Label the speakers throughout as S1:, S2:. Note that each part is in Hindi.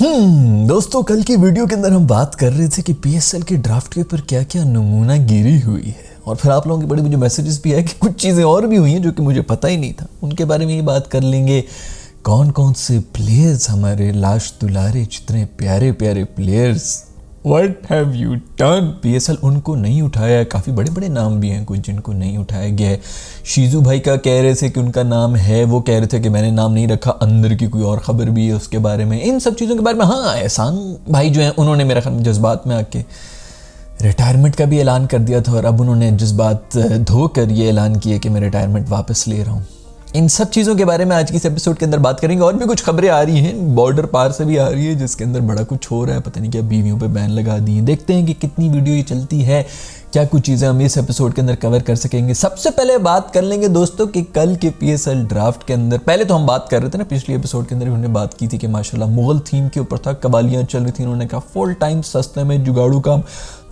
S1: दोस्तों कल की वीडियो के अंदर हम बात कर रहे थे कि पीएसएल के ड्राफ्ट के ऊपर क्या क्या नमूना गिरी हुई है, और फिर आप लोगों के बड़े मुझे मैसेजेस भी आए कि कुछ चीज़ें और भी हुई हैं जो कि मुझे पता ही नहीं था। उनके बारे में ही बात कर लेंगे। कौन कौन से प्लेयर्स हमारे लाश दुलारे जितने प्यारे प्यारे players, what have you done. PSL उनको नहीं उठाया है, काफ़ी बड़े बड़े नाम भी हैं कुछ जिनको नहीं उठाया गया है। शीजू भाई का कह रहे थे कि उनका नाम है, वो कह रहे थे कि मैंने नाम नहीं रखा, अंदर की कोई और ख़बर भी है उसके बारे में। इन सब चीज़ों के बारे में हाँ, एहसान भाई जो हैं उन्होंने मेरा ख्याल जज्बात में आके रिटायरमेंट का भी ऐलान कर दिया था, और अब उन्होंने जज्बात धोकर ये ऐलान किया कि मैं रिटायरमेंट वापस ले रहा हूँ। इन सब चीज़ों के बारे में आज की इस एपिसोड के अंदर बात करेंगे। और भी कुछ खबरें आ रही हैं, बॉर्डर पार से भी आ रही है जिसके अंदर बड़ा कुछ हो रहा है, पता नहीं क्या बीवियों पे बैन लगा दिए। देखते हैं कि कितनी वीडियो ये चलती है, क्या कुछ चीज़ें हम इस एपिसोड के अंदर कवर कर सकेंगे। सबसे पहले बात कर लेंगे दोस्तों कि कल के पीएसएल ड्राफ्ट के अंदर, पहले तो हम बात कर रहे थे ना पिछली एपिसोड के अंदर उन्होंने बात की थी कि माशाल्लाह मुगल थीम के ऊपर था, कवालियाँ चल रही थी। उन्होंने कहा फुल टाइम सस्ते में जुगाड़ू काम,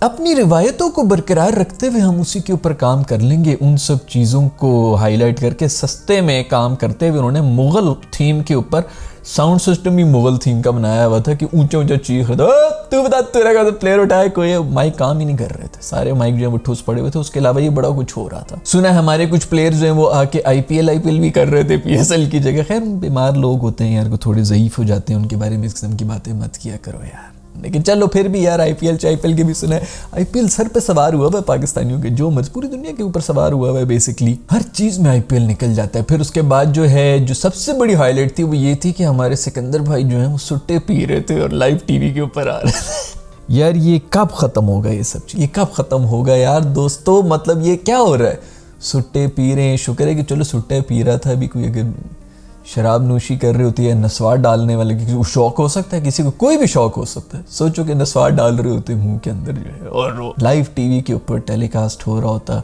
S1: अपनी रिवायतों को बरकरार रखते हुए हम उसी के ऊपर काम कर लेंगे। उन सब चीज़ों को हाईलाइट करके सस्ते में काम करते हुए उन्होंने मुगल थीम के ऊपर साउंड सिस्टम भी मुगल थीम का बनाया हुआ था कि ऊंचा ऊंचा चीख रहा था, तू बता तेरा का प्लेयर उठाए, कोई माइक काम ही नहीं कर रहे थे, सारे माइक जो है वो ठूस पड़े हुए थे। उसके अलावा ये बड़ा कुछ हो रहा था। सुना है हमारे कुछ प्लेयर जो हैं वो आके आईपीएल भी कर रहे थे पीएसएल की जगह। खैर बीमार लोग होते हैं यार, को थोड़े ज़ईफ हो जाते हैं, उनके बारे में इस किस्म की बातें मत किया करो यार। लेकिन चलो फिर भी यार आईपीएल के भी सुना है, आईपीएल सर पे सवार हुआ है पाकिस्तानियों के, जो पूरी दुनिया के ऊपर सवार हुआ है बेसिकली। हर चीज़ में आईपीएल निकल जाता है। फिर उसके बाद जो है जो सबसे बड़ी हाईलाइट थी वो ये थी कि हमारे सिकंदर भाई जो है वो सुट्टे पी रहे थे और लाइव टीवी के ऊपर आ रहे थे। यार ये कब ख़त्म होगा ये सब चीज़, ये कब ख़त्म होगा यार दोस्तों। मतलब ये क्या हो रहा है, सुट्टे पी रहे हैं। शुक्र है कि चलो सुट्टे पी रहा था, अभी कोई अगर शराब नोशी कर रही होती है, नस्वार डालने वाले, किसी को शौक हो सकता है, किसी को कोई भी शौक हो सकता है। सोचो कि नस्वार डाल रहे होते मुंह के अंदर जो है, और लाइव टीवी के ऊपर टेलीकास्ट हो रहा होता।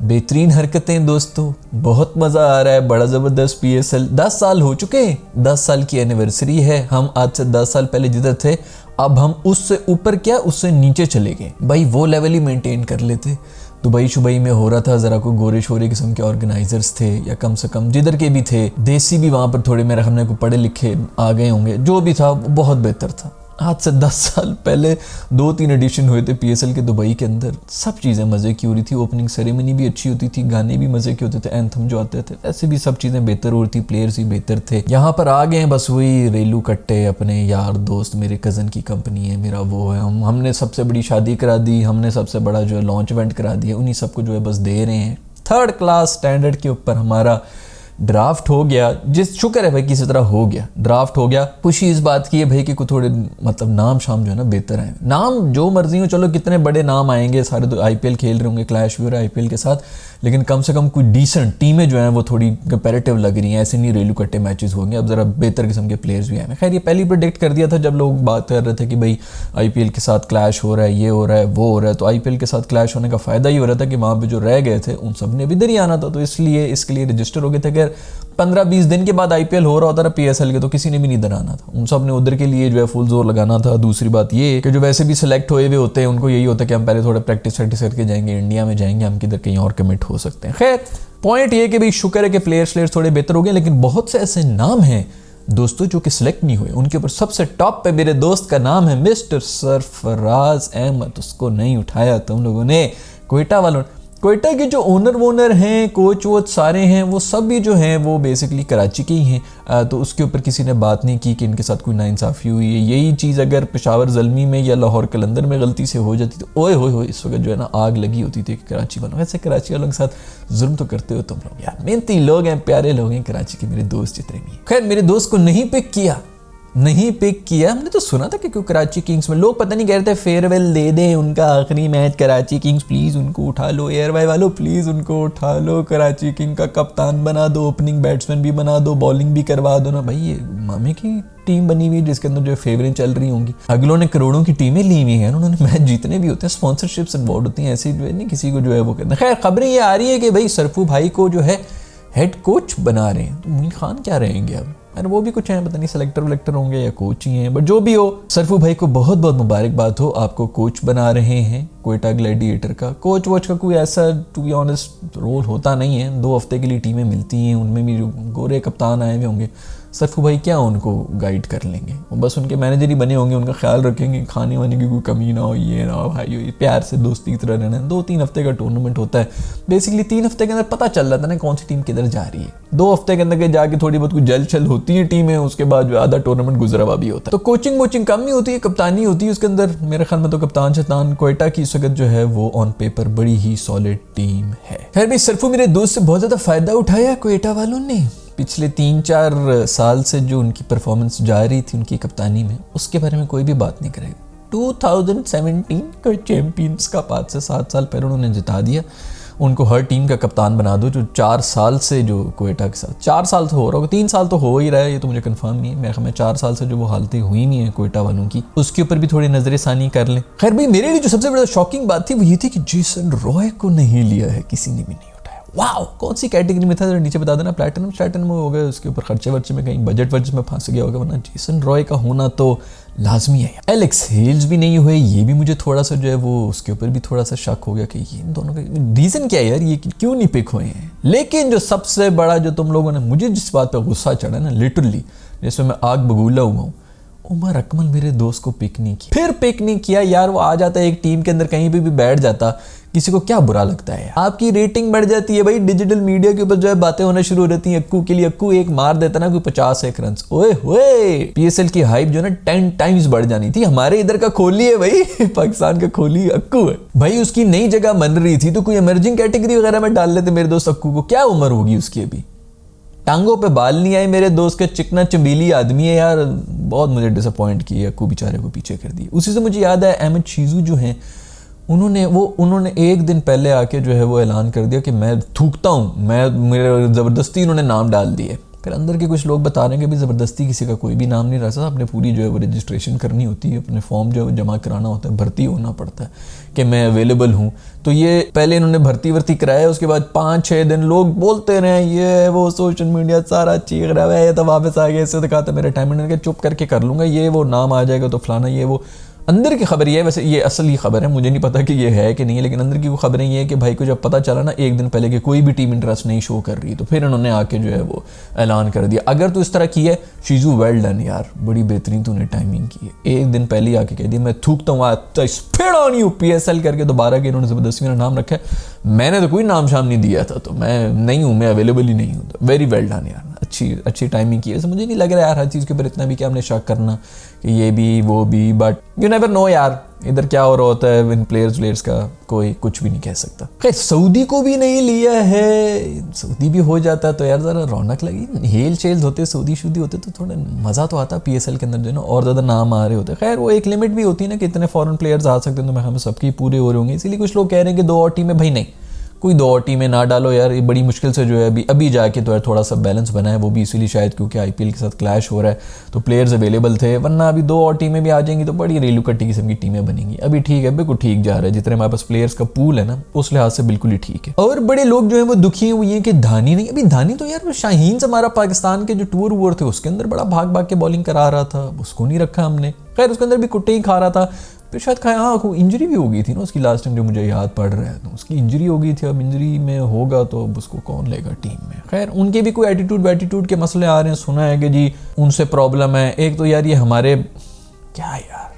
S1: बेहतरीन हरकतें दोस्तों, बहुत मज़ा आ रहा है, बड़ा ज़बरदस्त पीएसएल। 10 साल हो चुके हैं, 10 साल की एनिवर्सरी है। हम आज से 10 साल पहले जिधर थे अब हम उससे ऊपर क्या उससे नीचे चले गए भाई, वो लेवल ही मेंटेन कर लेते। दुबई में हो रहा था, ज़रा कोई गोरे शोरे किस्म के ऑर्गेनाइजर्स थे, या कम से कम जिधर के भी थे देसी भी वहाँ पर थोड़े मेरे हमने को पढ़े लिखे आ गए होंगे, जो भी था बहुत बेहतर था। आज से 10 साल पहले 2-3 एडिशन हुए थे पीएसएल के दुबई के अंदर, सब चीज़ें मज़े की हो रही थी। ओपनिंग सेरेमनी भी अच्छी होती थी, गाने भी मज़े के होते थे, एंथम जो आते थे, ऐसे भी सब चीज़ें बेहतर हो रही थी, प्लेयर्स भी बेहतर थे। यहाँ पर आ गए हैं बस वही रेलू कट्टे, अपने यार दोस्त, मेरे कज़न की कंपनी है, मेरा वो है, हमने सबसे बड़ी शादी करा दी, हमने सबसे बड़ा जो है लॉन्च इवेंट करा दिया, उन्हीं सबको जो है बस दे रहे हैं। 3rd क्लास स्टैंडर्ड के ऊपर हमारा ड्राफ्ट हो गया, जिस शुक्र है भाई किसी तरह हो गया, ड्राफ्ट हो गया। खुशी इस बात की है भाई कि कुछ थोड़े मतलब नाम शाम जो है ना बेहतर हैं। नाम जो मर्जी हो, चलो कितने बड़े नाम आएंगे, सारे तो आईपीएल खेल रहे होंगे, क्लैश भी हो रहा है आईपीएल के साथ, लेकिन कम से कम कुछ डिसेंट टीमें जो हैं वो थोड़ी कंपैरेटिव लग रही हैं। ऐसे नहीं रेलू कट्टे मैचेस होंगे, अब ज़रा बेहतर किस्म के प्लेयर्स भी आए। खैर ये पहले प्रेडिक्ट कर दिया था जब लोग बात कर रहे थे कि भाई आईपीएल के साथ क्लैश हो रहा है, ये हो रहा है, वो हो रहा है। तो आईपीएल के साथ क्लैश होने का फ़ायदा ही हो रहा था कि वहाँ पर जो रह गए थे उन सब ने भी इधर ही आना था, तो इसलिए इसके लिए रजिस्टर हो गए थे। अगर 15-20 दिन के बाद आईपीएल हो रहा होता ना पीएसएल के, तो किसी ने भी नहीं इधर आना था, उन सब ने उधर के लिए जो है फुल जोर लगाना था। दूसरी बात ये कि जो वैसे भी सिलेक्ट हुए हुए होते हैं उनको यही होता है कि हम पहले थोड़ा प्रैक्टिस करके जाएंगे, इंडिया में जाएंगे, हम किधर कहीं और कमिट हो सकते हैं। खैर पॉइंट ये कि भाई शुक्र है कि प्लेयर्स थोड़े बेहतर हो गए, लेकिन बहुत से ऐसे नाम हैं दोस्तों जो कि सिलेक्ट नहीं हुए। उनके ऊपर सबसे टॉप पे मेरे दोस्त का नाम है मिस्टर सरफराज अहमद, उसको नहीं उठाया तुम लोगों ने। कोयटा वालों, कोयटा के जो ओनर हैं, कोच वोच सारे हैं, वो सब भी जो हैं वो बेसिकली कराची के ही हैं। तो उसके ऊपर किसी ने बात नहीं की कि इनके साथ कोई नाइंसाफ़ी हुई है। यही चीज़ अगर पेशावर ज़ल्मी में या लाहौर कलंदर में गलती से हो जाती तो ओए होए इस वक्त जो है ना आग लगी होती थी कराची वालों। वैसे कराची वालों के साथ जुल्म तो करते हो तुम लोग यार, मेहनती लोग हैं, प्यारे लोग हैं कराची के, मेरे दोस्त जितने भी। खैर मेरे दोस्त को नहीं पिक किया, हमने तो सुना था कि क्यों कराची किंग्स में लोग पता नहीं कह रहे थे फेयरवेल दे दें उनका आखिरी मैच कराची किंग्स, प्लीज़ उनको उठा लो, एयरवाई वालों प्लीज़ उनको उठा लो, कराची किंग का कप्तान बना दो, ओपनिंग बैट्समैन भी बना दो, बॉलिंग भी करवा दो ना भाई। ये मामे की टीम बनी हुई है जिसके अंदर जो फेवरेट चल रही होंगी, अगलों ने करोड़ों की टीमें ली हुई हैं, उन्होंने मैच जीतने भी होते हैं, स्पॉन्सरशिप्स इन्वॉल्व होती हैं, ऐसे जो है नहीं किसी को जो है वो करना। खैर खबरें ये आ रही है कि भाई सरफू भाई को जो है हेड कोच बना रहे हैं, तो मुइन खान क्या रहेंगे अब, अरे वो भी कुछ हैं, पता नहीं सेलेक्टर होंगे या कोच ही हैं, बट जो भी हो सरफू भाई को बहुत बहुत मुबारकबाद हो, आपको कोच बना रहे हैं कोयटा ग्लैडिएटर का। कोच वोच का कोई ऐसा टू बी ऑनेस्ट रोल होता नहीं है, 2 हफ्ते के लिए टीमें मिलती हैं, उनमें भी गोरे कप्तान आए हुए होंगे, सरफू भाई क्या उनको गाइड कर लेंगे, वो बस उनके मैनेजर ही बने होंगे, उनका ख्याल रखेंगे, खाने वाने की कोई कमी ना हो, ये ना हो भाई, प्यार से दोस्ती की तरह रहना। 2-3 हफ्ते का टूर्नामेंट होता है, बेसिकली 3 हफ्ते के अंदर पता चल जाता है ना कौन सी टीम किधर जा रही है। 2 हफ्ते के अंदर के जाके थोड़ी बहुत कुछ जल छल होती है टीमें, उसके बाद जो आधा टूर्नामेंट गुजरा हुआ भी होता है। तो कोचिंग वोचिंग कम ही होती है, कप्तानी होती है उसके अंदर। मेरे ख्याल में तो कप्तान शैतान क्वेटा की इस वक्त जो है वो ऑन पेपर बड़ी ही सॉलिड टीम है। खैर भाई, सरफू मेरे दोस्त से बहुत ज्यादा फायदा उठाया क्वेटा वालों ने। पिछले 3-4 साल से जो उनकी परफॉर्मेंस जा रही थी उनकी कप्तानी में, उसके बारे में कोई भी बात नहीं करेगा। 2017 का चैंपियंस का 5 से 7 साल पहले उन्होंने जिता दिया। उनको हर टीम का कप्तान बना दो, जो 4 साल से जो क्वेटा के साथ 4 साल तो हो रहा होगा, 3 साल तो हो ही रहा है, ये तो मुझे कंफर्म नहीं है। मैं 4 साल से जो वो हालतें हुई नहीं है क्वेटा वालों की, उसके ऊपर भी थोड़ी नजरसानी कर लें। खैर भाई, मेरे लिए जो सबसे बड़ा शॉकिंग बात थी वो ये थी कि जेसन रॉय को नहीं लिया है, किसी ने भी नहीं। वाओ, कौन सी कैटेगरी में था जरा नीचे बता देना। प्लैटिनम हो गया, उसके ऊपर खर्चे वर्चे में कहीं बजट वर्च में फंस गया होगा, वरना जेसन रॉय का होना तो लाजमी है। एलेक्स हेल्स भी नहीं हुए, ये भी मुझे थोड़ा सा जो है वो उसके ऊपर भी थोड़ा सा शक हो गया कि ये इन दोनों का रीजन क्या है यार, ये क्यों नहीं पिक हुए हैं। लेकिन जो सबसे बड़ा जो तुम लोगों ने, मुझे जिस बात पे गुस्सा चढ़ा ना, लिटरली जिसमें मैं आग बगूला हुआ हूँ, उमर अकमल मेरे दोस्त को पिक नहीं किया। फिर पिक नहीं किया यार, वो आ जाता है एक टीम के अंदर कहीं भी बैठ जाता, किसी को क्या बुरा लगता है। आपकी रेटिंग बढ़ जाती है भाई, डिजिटल मीडिया के ऊपर जो है बातें होना शुरू हो जाती हैं अक्कू के लिए। अक्कू एक मार देता ना कोई 50 रन, ओए होए, पीएसएल की हाइप जो है ना 10 टाइम्स बढ़ जानी थी। हमारे इधर का कोहली है भाई, पाकिस्तान का कोहली अक्कू है भाई। उसकी नई जगह बन रही थी तो कोई इमर्जिंग कैटेगरी वगैरह में डाल लेते मेरे दोस्त अक्कू को। क्या उम्र होगी उसकी अभी, टांगों पे बाल नहीं आए मेरे दोस्त के, चिकना चंबीली आदमी है यार। बहुत मुझे डिसअपॉइंट किया, अक्कू बेचारे को पीछे कर दिया। उसी से मुझे याद है अहमद शीजू जो हैं, उन्होंने एक दिन पहले आके जो है वो ऐलान कर दिया कि मैं थूकता हूँ, मेरे ज़बरदस्ती इन्होंने नाम डाल दिए। फिर अंदर के कुछ लोग बता रहे हैं कि भाई ज़बरदस्ती किसी का कोई भी नाम नहीं रह सकता, अपने पूरी जो है वो रजिस्ट्रेशन करनी होती है, अपने फॉर्म जो है जमा कराना होता है, भर्ती होना पड़ता है कि मैं अवेलेबल हूँ। तो ये पहले इन्होंने भर्ती कराया, उसके बाद 5-6 दिन लोग बोलते रहे, ये वो सोशल मीडिया सारा चीख रहा है, तो वापस आ गया, इससे तो कहा था मेरा रिटायरमेंट, चुप करके कर लूँगा, ये वो नाम आ जाएगा तो फलाना ये वो। अंदर की खबर ये है, वैसे ये असली खबर है, मुझे नहीं पता कि ये है कि नहीं है, लेकिन अंदर की वो खबरें ये है कि भाई को जब पता चला ना एक दिन पहले कि कोई भी टीम इंटरेस्ट नहीं शो कर रही, तो फिर इन्होंने आके जो है वो ऐलान कर दिया। अगर तो इस तरह की है शीजू, वेल डन यार, बड़ी बेहतरीन तूने टाइमिंग की है। एक दिन पहले आके कह दिया मैं थूकता हूँ PSL करके, दोबारा के इन्होंने ज़बरदस्ती मेरा नाम रखा है। मैंने तो कोई नाम शाम नहीं दिया था, तो मैं नहीं हूँ, मैं अवेलेबल ही नहीं हूँ। तो वेरी वेल डन यार, अच्छी टाइमिंग की है। मुझे नहीं लग रहा यार हर चीज़ के ऊपर इतना भी कि हमने शक करना कि ये भी वो भी, बट यू नेवर नो यार इधर क्या हो रहा होता है। इन प्लेयर्स का कोई कुछ भी नहीं कह सकता। खैर सऊदी को भी नहीं लिया है, सऊदी भी हो जाता तो यार ज़रा रौनक लगी, हेल चेल होते, सऊदी शुदी होते तो थोड़ा मज़ा तो आता PSL के अंदर जो है ना, और ज़्यादा नाम आ रहे होते। खैर वो एक लिमिट भी होती है ना कि इतने फॉरेन प्लेयर्स आ सकते हैं, तो मैं हम सबकी पूरे हो रहे होंगे। इसीलिए कुछ लोग कह रहे हैं कि 2 और टीमें, भाई नहीं, कोई 2 और टीमें ना डालो यार, ये बड़ी मुश्किल से जो है अभी जाके तो यार थोड़ा सा बैलेंस बना है, वो भी इसीलिए शायद क्योंकि IPL के साथ क्लैश हो रहा है तो प्लेयर्स अवेलेबल थे, वरना अभी 2 और टीमें भी आ जाएंगी तो बड़ी रेलू कट्टी किस्म की टीमें बनेंगी। अभी ठीक है, बिल्कुल ठीक जा रहा है, जितने हमारे पास प्लेयर्स का पूल है ना उस लिहाज से बिल्कुल ही ठीक है। और बड़े लोग जो है वो दुखी हुए हैं कि धानी नहीं, अभी धानी तो यार शाहीन से हमारा पाकिस्तान के जो टूर वूर थे उसके अंदर बड़ा भाग भाग के बॉलिंग करा रहा था, उसको नहीं रखा हमने। खैर उसके अंदर भी कुट्टे ही खा रहा था, फिर शायद खाया, हाँ इंजरी भी हो गई थी ना उसकी लास्ट टाइम, जो मुझे याद पड़ रहा है, तो उसकी इंजरी हो गई थी। अब इंजरी में होगा तो अब उसको कौन लेगा टीम में। खैर उनके भी कोई एटीट्यूड के मसले आ रहे हैं, सुना है कि जी उनसे प्रॉब्लम है। एक तो यार ये हमारे क्या यार,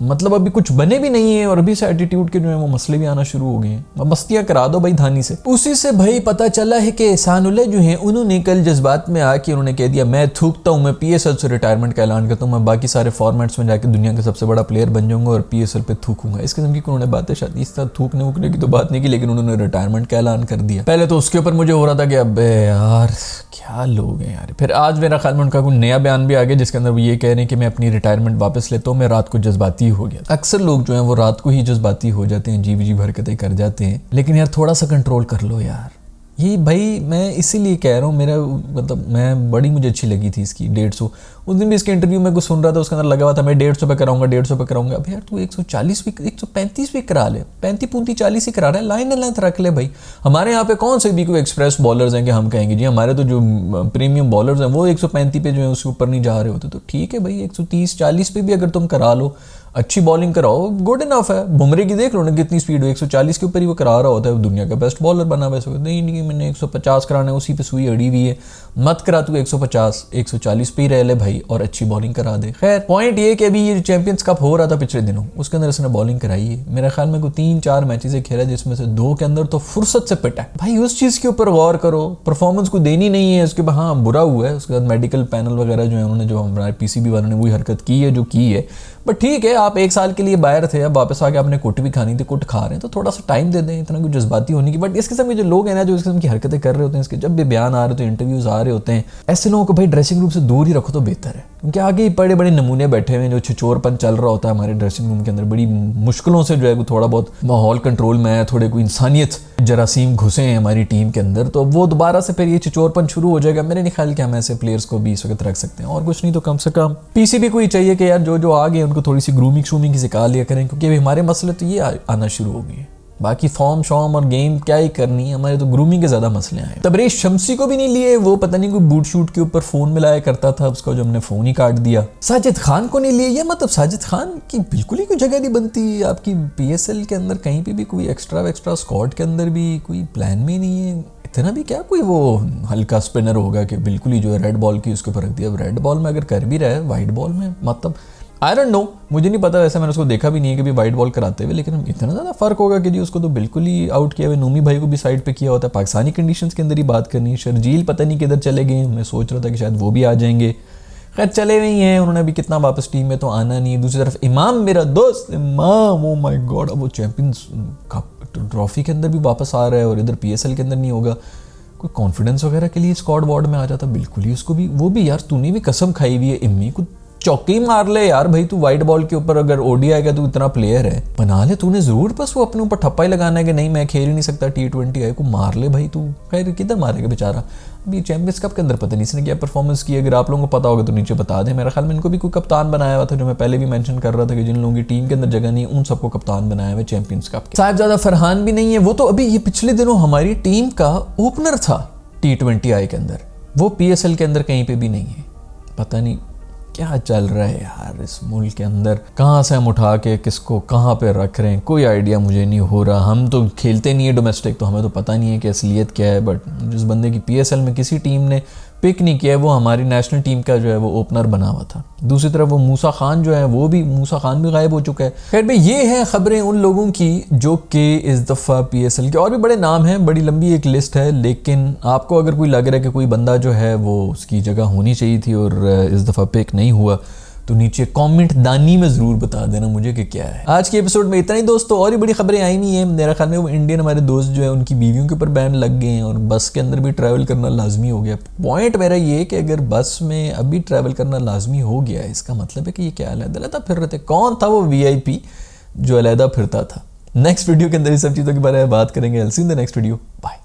S1: मतलब अभी कुछ बने भी नहीं है और अभी से एटीट्यूड के जो है वो मसले भी आना शुरू हो गए हैं। अब मस्तियाँ करा दो भाई धानी से। उसी से भाई पता चला है कि एहसानुल्लाह जो हैं उन्होंने कल जज्बात में आके उन्होंने कह दिया मैं थूकता हूँ, मैं PSL से रिटायरमेंट का ऐलान करता हूँ, मैं बाकी सारे फॉर्मेट्स में जाकर दुनिया का सबसे बड़ा प्लेयर बन जाऊंगा और PSL पे थूकूंगा। इस किस्म की उन्होंने बातें, शायद इस तरह थूकने वूकने की तो बात नहीं की, लेकिन उन्होंने रिटायरमेंट का ऐलान कर दिया। पहले तो उसके ऊपर मुझे हो रहा था कि अब यार क्या लोग हैं यार। फिर आज मेरा ख्याल में उनका कोई नया बयान भी आ गया जिसके अंदर वो ये कह रहे हैं कि मैं अपनी रिटायरमेंट वापस लेता हूँ, मैं रात को जज्बाती हो गया। अक्सर लोग जो हैं वो रात को ही जज्बाती हो जाते हैं, अजीब हरकतें कर जाते हैं, लेकिन यार थोड़ा सा कंट्रोल कर लो यार। ये भाई मैं इसीलिए कह रहा हूँ, मेरा मतलब मैं बड़ी मुझे अच्छी लगी थी इसकी 150 उस दिन भी इसके इंटरव्यू में कुछ सुन रहा था, उसके अंदर लगा हुआ था मैं 150 पे कराऊंगा, 150 पे कराऊंगा। अब यार तू 140 भी 135 भी करा ले, 35-40 ही करा रहा है, लाइन लेंथ रख ले भाई। हमारे यहाँ पे कौन से भी कोई एक्सप्रेस बॉलर्स हैं कि हम कहेंगे जी हमारे तो जो प्रीमियम बॉलर्स हैं वो 135 पे जो है उसके ऊपर नहीं जा रहे होते, तो ठीक है भाई 130-40 पे भी अगर तुम करा लो, अच्छी बॉलिंग कराओ, गुड इनफ है। बुमरे की देख लो ना कितनी स्पीड हो, 140 के ऊपर ही वो करा रहा होता है, दुनिया का बेस्ट बॉलर बना हुआ है। नहीं मैंने 150 कराना है, उसी पे सुई अड़ी हुई है, मत करा तू 150, 140 पे ही रह ले भाई और अच्छी बॉलिंग करा दे। खैर पॉइंट ये कि अभी ये चैंपियंस कप हो रहा था पिछले दिनों, उसके अंदर इसने बॉलिंग कराई है, मेरे ख्याल में कोई 3-4 मैचेस खेला जिसमें से 2 के अंदर तो फुर्सत से पिटा है भाई। उस चीज़ के ऊपर गौर करो, परफॉर्मेंस को देनी नहीं है उसके बाद, हाँ बुरा हुआ है, उसके बाद मेडिकल पैनल वगैरह जो है उन्होंने, जो हमारे पीसीबी वालों ने वही हरकत की है जो की है, बट ठीक है आप 1 साल के लिए बाहर थे, अब वापस आके आपने कुट भी खानी थी, कुट खा रहे हैं तो थोड़ा सा टाइम दे दें, इतना कुछ जज्बाती होने की। बट इस किस्म के जो लोग हैं ना, जो इस किस्म की हरकतें कर रहे होते हैं, इसके जब भी बयान आ रहे होते हैं, इंटरव्यूज आ रहे होते हैं, ऐसे लोगों को भाई ड्रेसिंग रूम से दूर ही रखो तो बेहतर है, क्योंकि आगे ही बड़े बड़े नमूने बैठे हुए हैं, जो छिचोरपन चल रहा होता है हमारे ड्रेसिंग रूम के अंदर, बड़ी मुश्किलों से जो है थोड़ा बहुत माहौल कंट्रोल में है, थोड़े कोई इंसानियत जरासीम घुसे हैं हमारी टीम के अंदर, तो वो दोबारा से फिर ये छिचोरपन शुरू हो जाएगा। मेरे नहीं ख्याल कि हम ऐसे प्लेयर्स को भी इस वक्त रख सकते हैं, और कुछ नहीं तो कम से कम पीसीबी को ही चाहिए कि यार जो आ गए उनको थोड़ी सी ग्रूमिंग शूमिंग की सिखा लिया करें, क्योंकि अभी हमारे मसले तो ये आना शुरू हो गए हैं। बाकी फॉर्म शॉर्म और गेम क्या ही करनी है, हमारे तो ग्रूमिंग के ज्यादा मसले आए। तबरेज शम्सी को भी नहीं लिए, वो पता नहीं कोई बूट शूट के ऊपर फोन मिलाया करता था, उसका जो हमने फोन ही काट दिया। साजिद खान को नहीं लिए, ये मतलब साजिद खान की बिल्कुल ही कोई जगह नहीं बनती आपकी पीएसएल के अंदर, कहीं पे भी कोई एक्स्ट्रा स्क्वाड के अंदर भी कोई प्लान में नहीं है। इतना भी क्या कोई वो हल्का स्पिनर होगा कि बिल्कुल ही जो है रेड बॉल की उसके ऊपर रख दिया। रेड बॉल में अगर कर भी रहा है, वाइट बॉल में मतलब आई डोंट नो, मुझे नहीं पता, वैसे मैंने उसको देखा भी नहीं है कि भी वाइट बॉल कराते हुए, लेकिन इतना ज़्यादा फर्क होगा कि जी उसको तो बिल्कुल ही आउट किया हुआ। नूमी भाई को भी साइड पे किया होता है, पाकिस्तानी कंडीशंस के अंदर ही बात करनी है। शर्जील पता नहीं किधर चले गए, मैं सोच रहा था कि शायद वो भी आ जाएंगे, खैर चले नहीं हैं, उन्होंने अभी कितना वापस टीम में तो आना नहीं है। दूसरी तरफ इमाम, मेरा दोस्त इमाम, ओ माय गॉड, अब वो चैंपियंस ट्रॉफी के अंदर भी वापस आ रहा है और इधर पीएसएल के अंदर नहीं होगा। कोई कॉन्फिडेंस वगैरह के लिए स्क्वाड वार्ड में आ जाता बिल्कुल ही, उसको भी वो भी यार तूने भी कसम खाई हुई है इम्मी को चौके मार ले यार भाई, तू वाइट बॉल के ऊपर अगर ओडीआई का तू इतना प्लेयर है बना ले, तूने जरूर बस वो अपने ऊपर ठप्पा ही लगाना है कि नहीं मैं खेल ही नहीं सकता T20 आई को, मार ले भाई तू। खैर किधर मारेगा बेचारा, अभी चैंपियंस कप के अंदर पता नहीं इसने क्या परफॉर्मेंस की, अगर आप लोगों को पता होगा तो नीचे बता दें। मेरा ख्याल में इनको भी कोई कप्तान बनाया हुआ था, जो मैं पहले भी मेंशन कर रहा था कि जिन लोगों की टीम के अंदर जगह नहीं उन सबको कप्तान बनाया हुआ चैंपियंस कप के। साहिबजादा फरहान भी नहीं है, वो तो अभी ये पिछले दिनों हमारी टीम का ओपनर था T20 आई के अंदर, वो पीएसएल के अंदर कहीं पे भी नहीं है। पता नहीं क्या चल रहा है यार इस मुल्क के अंदर, कहाँ से हम उठा के किसको कहाँ पे रख रहे हैं, कोई आइडिया मुझे नहीं हो रहा। हम तो खेलते नहीं है डोमेस्टिक, तो हमें तो पता नहीं है कि असलियत क्या है, बट जिस बंदे की पीएसएल में किसी टीम ने पिक नहीं किया है, वो हमारी नेशनल टीम का जो है वो ओपनर बना हुआ था। दूसरी तरफ वो मूसा खान जो है, वो भी मूसा खान भी गायब हो चुका है। खैर भाई ये है खबरें उन लोगों की जो कि इस दफ़ा पीएसएल के, और भी बड़े नाम हैं, बड़ी लंबी एक लिस्ट है, लेकिन आपको अगर कोई लग रहा है कि कोई बंदा जो है वो उसकी जगह होनी चाहिए थी और इस दफ़ा पिक नहीं हुआ, तो नीचे कमेंट दानी में ज़रूर बता देना मुझे कि क्या है। आज के एपिसोड में इतना ही दोस्तों, और भी बड़ी खबरें आई नहीं है। मेरा ख्याल में वो इंडियन हमारे दोस्त जो है उनकी बीवियों के ऊपर बैन लग गए हैं और बस के अंदर भी ट्रैवल करना लाजमी हो गया। पॉइंट मेरा ये कि अगर बस में अभी ट्रैवल करना लाजमी हो गया है, इसका मतलब है कि ये क्या अलग-अलग फिर रहे थे। कौन था वो वीआईपी जो अलहदा फिरता था? नेक्स्ट वीडियो के अंदर इस सब चीज़ों के बारे में बात करेंगे। I'll see you in the next video. Bye.